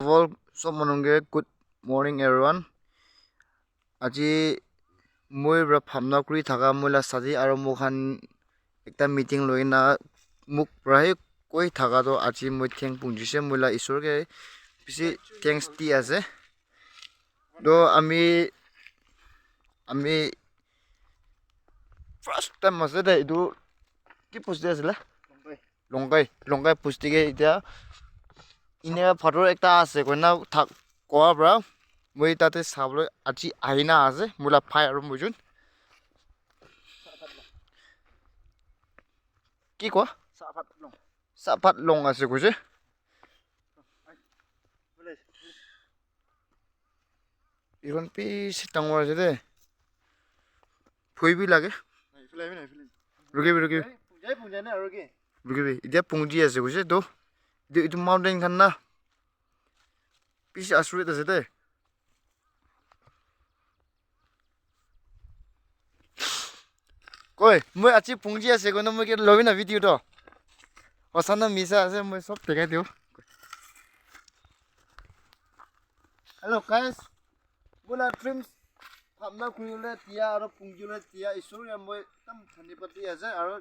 All some mononge good morning everyone. Aji moi bra phamna kuri thaga moila sadi aro mokhan ekta meeting loina muk prai koi thaga do aji moi theng pungjise moila isor ke bisi thanks ti ase do ami first time ase de idu ki pusti asila longai pusti ke ita ine photo ekta ase koina thak koa bra moi tate sablo aji aina ase moila phai aro mujun কি কোৱা চাহপাত লং আছে কৈছে ইখন পিছ ডাঙৰ আছে দে ফুইবি লাগে ৰুকিবি এতিয়া পুংজি আছে কৈছে তো এইটো মাউণ্টেইন খান না পিছ আচৰিত আছে দে কই মই আজি পুংজি আছে কোন মই কি লবি না ভিডিঅ'টো অসানা মিছা আছে মই সব দেখাই দিও হেল্ল' গাইস বোলা ড্ৰিমছ ভাবনা খুলিলে তিয়া আৰু পুংজিলে তিয়া ইছুৰে মই একদম ধন্যবাদ আছে আৰু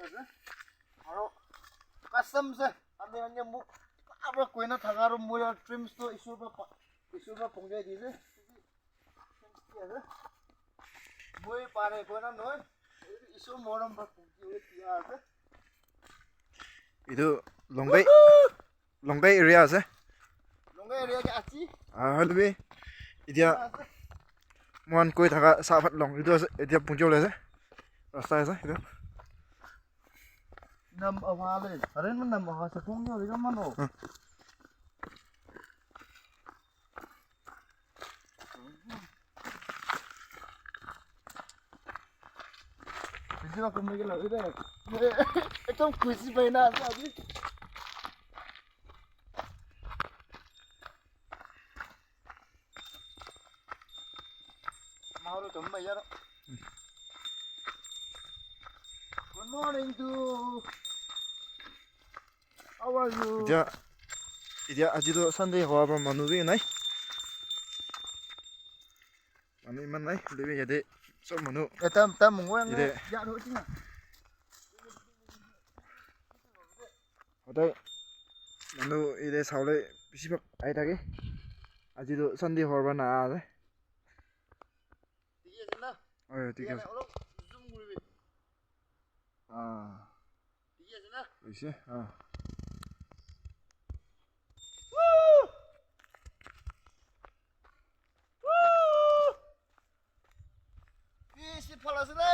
আছে আৰু কাষ্টম আছে আমি মানে মোক আবাৰ কইনা থাকা আৰু মোৰ ড্ৰিমছ তো ইছুৰ পৰা পুংজাই দিছে আছে মই পাৰে কইনা নহয় ইছুৰ মৰম বা পুংজিলে তিয়া আছে itu longai area আছে longai area ke achi হলবি এতিয়া মন কৈ থাকা চাহপাত লং itu আছে এতিয়া পুঁজি ওলাইছে ৰাস্তা আছে itu nam awale aren man nam ha sa pung yo ga mano Bisa ko mege la ide ekdom खुशी भइना छ अझै मारो जम्मा यार Good morning to how are you এতিয়া আজিতো সানডে হোৱাৰ পৰা মানুহ নাই মানুহ ইমান নাই হলেবি ইয়াতে চব মানুহ eta mungwen ya ro tinga সদায় মানুহ ইয়াতে চাবলৈ বেছিভাগ আহি থাকে আজিতো সানডে হোৱাৰ পৰা নাহা আছে ঠিক আছে না ঠিক আছে অলপ জুম কৰিবি ঠিক আছে না হৈছে Isi palas le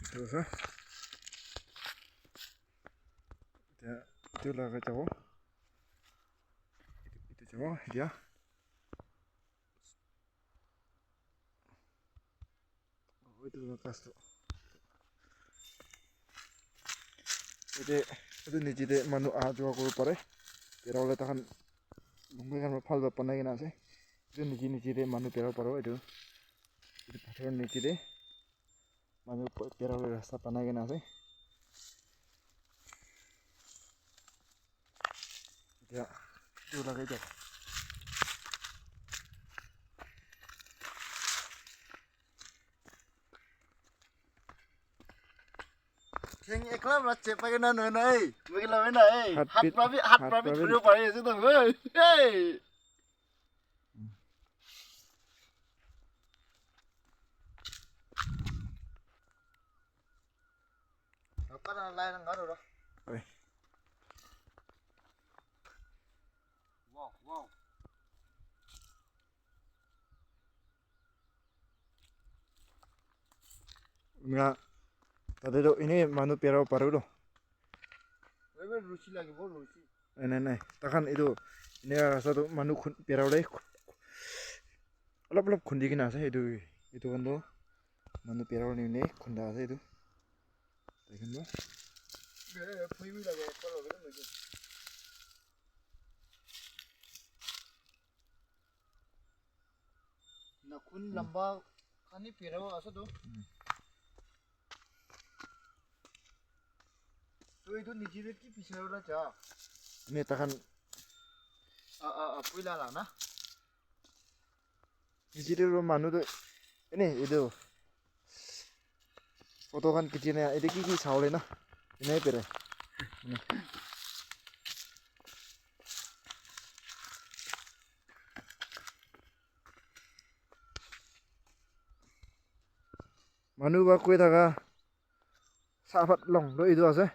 itu আছে এতিয়া itu লগাই যাব itu যাব এতিয়া itu কাজটো itu নিজে মানুহ অহা যোৱা কৰিব পাৰে পেৰাবলে তাহান লংগাই কাম ভাল বনাই কিনে আছে itu নিজে মানুহ পেৰাব পাৰো এইটো পাথৰৰ নিজে মানুহ পেৰাবলে ৰাস্তা বনাই কিনে আছে এতিয়া itu লগাই যাব Yang eklam lah cek pakai nana nai, mungkin lah mana hat prabi beliau pakai itu tuh, hey. Apa nana lain nggak ada dah. Wow. Enggak তাতেতো এনেই মানুহ পেৰাব পাৰো তো Memang rusi lagi, boleh rusi. নাই তাখান এইটো এনে ৰাস্তাটো মানুহ পেৰাবলৈ অলপ খুন্দি কিনে আছে এইটো কিন্তু মানুহ পেৰাবলৈ এনেই খুন্দা আছে এইটো কিন্তু Fuibi lagi, kalau gitu mungkin. Nakun lamba, kani perawa asa tuh. এইটো নিজিৰে কি পিছাৰলৈ যা ini takan পইলা লা না nijire ro manu to ini itu foto kan kecilnya itu kiki saule na ini pere ini manu ba koi thaga sapat long do itu ase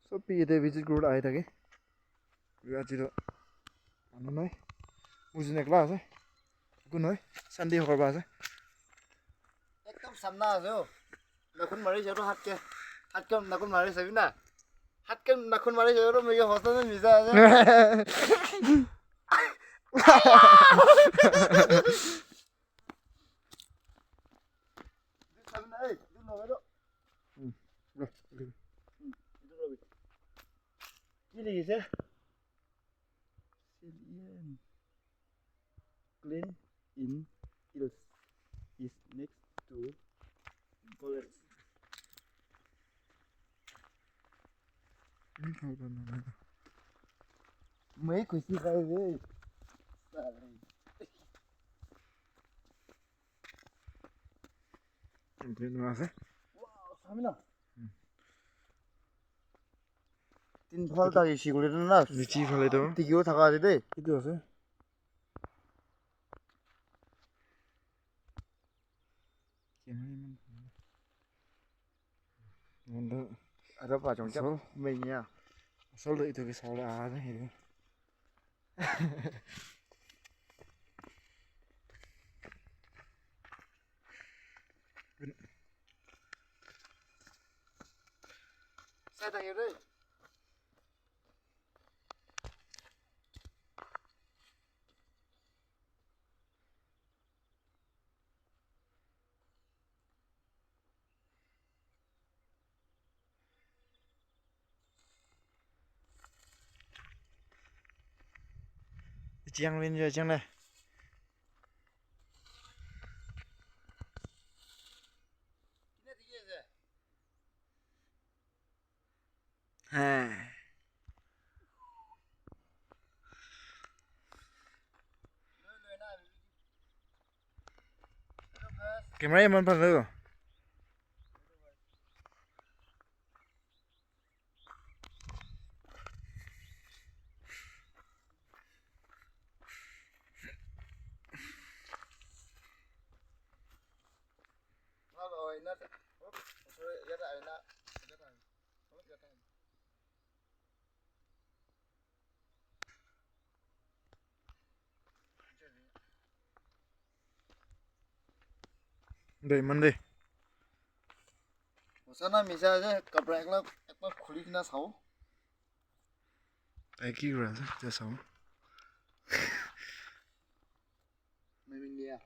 so pi ite visit kuru ai thake আজি তো মানুহ নাই বুজিনে একলা আছে একো নহয় চান্দি কৰবা আছে একদম সামনা আছে নাখুন মাৰি যাও হাতকে নাখুন মাৰি যাবি না হাতকে নাখুন মাৰি যাও মেগে হসনে মিজা আছে কি লিখিছে clean in hills is next to college mấy खुशी खाए वे Ini আছে wow samina tin phal ta sigure na লিচি ফলে তো tikiyo thaka ase de itu আছে Manda ada pa chong chap mei nya asal itu ke saule ada itu sai ta yore chiang lên rồi chiang này camera em ăn phần rồi rồi nó sorry ya ta na đây mình đi sana misa je kapra ekla khuli kina sao ai kia rồi cho sống India.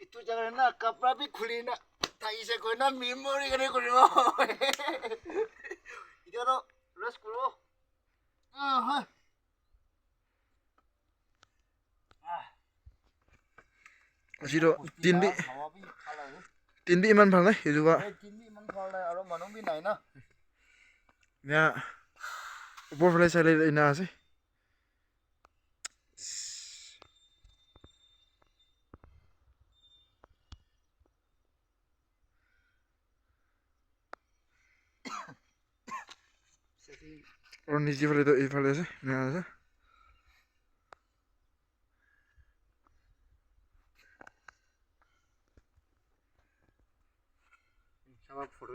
Itu jangan na kapra bhi khuli na thai se koi na memory kare koribo. Idaro rest kuro. Ha. Asiro tindi iman ভাল নাই এজুবা tindi iman ভাল নাই আৰু মানুহ B নাই না না ওপৰ ফালে চাইলে ইনা আছে और निजी फाले तो এইফালে আছে না আছে sama foto